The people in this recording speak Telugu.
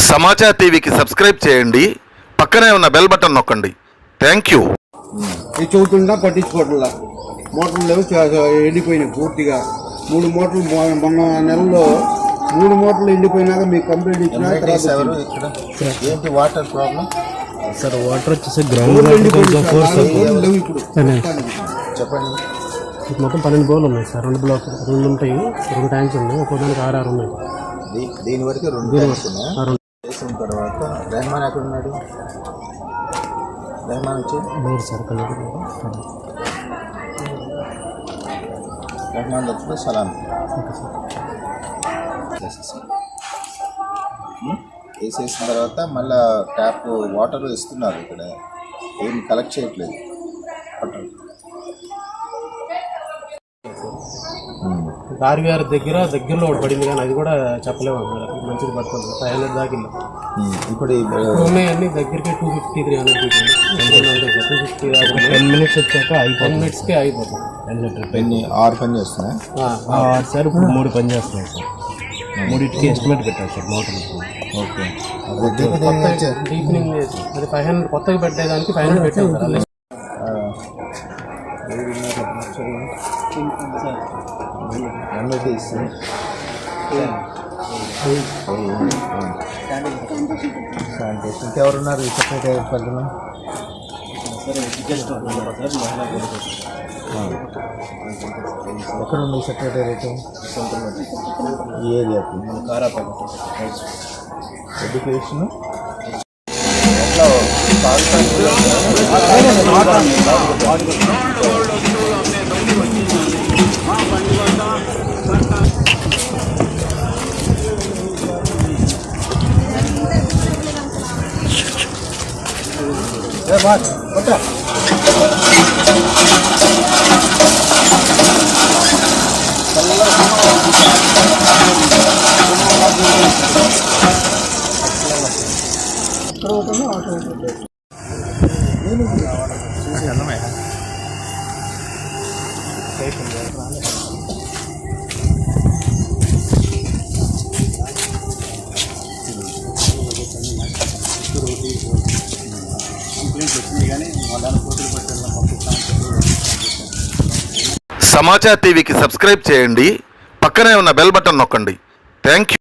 సమాచార్ టీవీకి సబ్స్క్రైబ్ చేయండి, పక్కనే ఉన్న బెల్ బటన్ నొక్కండి. Thank you. ఇది చదువుతుందా పట్టించుకోవట్లా, మోటార్లు లేవు, ఎండిపోయినాయి పూర్తిగా. 3 మోటార్లు మొన్న నెలలో 3 మోటార్లు ఎండిపోయినాక మీకు కంప్లైంట్ ఇచ్చిన ఏంటి వాటర్ ప్రాబ్లం సార్? వాటర్ వచ్చేసి గ్రౌండ్ లేవు ఇప్పుడు చెప్పండి. మొత్తం 12 బోర్లు ఉన్నాయి సార్. 2 బ్లాక్ 2 ఉంటాయి, 2 ట్యాంక్స్ ఉన్నాయి, ఒక్కోదానికి 6 ఉన్నాయి. దీని వరకు 2 ట్యాంక్స్ ఉన్నాయి. చేసిన తర్వాత రెహమాన్ ఎక్కడ ఉన్నాడు? రెహమాన్ వచ్చి లేదు సార్. రెహమాన్ వచ్చిన సలాం వేసేసిన తర్వాత మళ్ళీ ట్యాప్ వాటర్ ఇస్తున్నారు. ఇక్కడ ఏం కలెక్ట్ చేయట్లేదు. ఆర్వీఆర్ దగ్గరలో ఒకటి పడింది, కానీ అది కూడా చెప్పలేము. మంచిది పడుతుంది. 500 దాకా ఇప్పుడు ఉన్నాయన్నీ దగ్గరికి 250, 300 250 10 మినిట్స్ వచ్చాక 10 మినిట్స్కే అయిపోతుంది. 6 పని చేస్తున్నాయి సార్. ఇప్పుడు 3 పని చేస్తున్నాయి సార్. 3కి ఎస్టిమేట్ పెట్టారు సార్ మోటార్. ఓకే. డీపెనింగ్ అది 500 కొత్తగా పెట్టేదానికి 500 పెట్టాం సార్. ఇంకెవరున్నారు ఈ సెక్రటరీ పనులు? ఎక్కడ ఉంది సెక్రటేరియట్? ఈ ఏరియాకి ఎడ్యుకేషన్ సమాచార్ టీవీకి సబ్స్క్రైబ్ చేయండి, పక్కనే ఉన్న బెల్ బటన్ నొక్కండి. Thank you.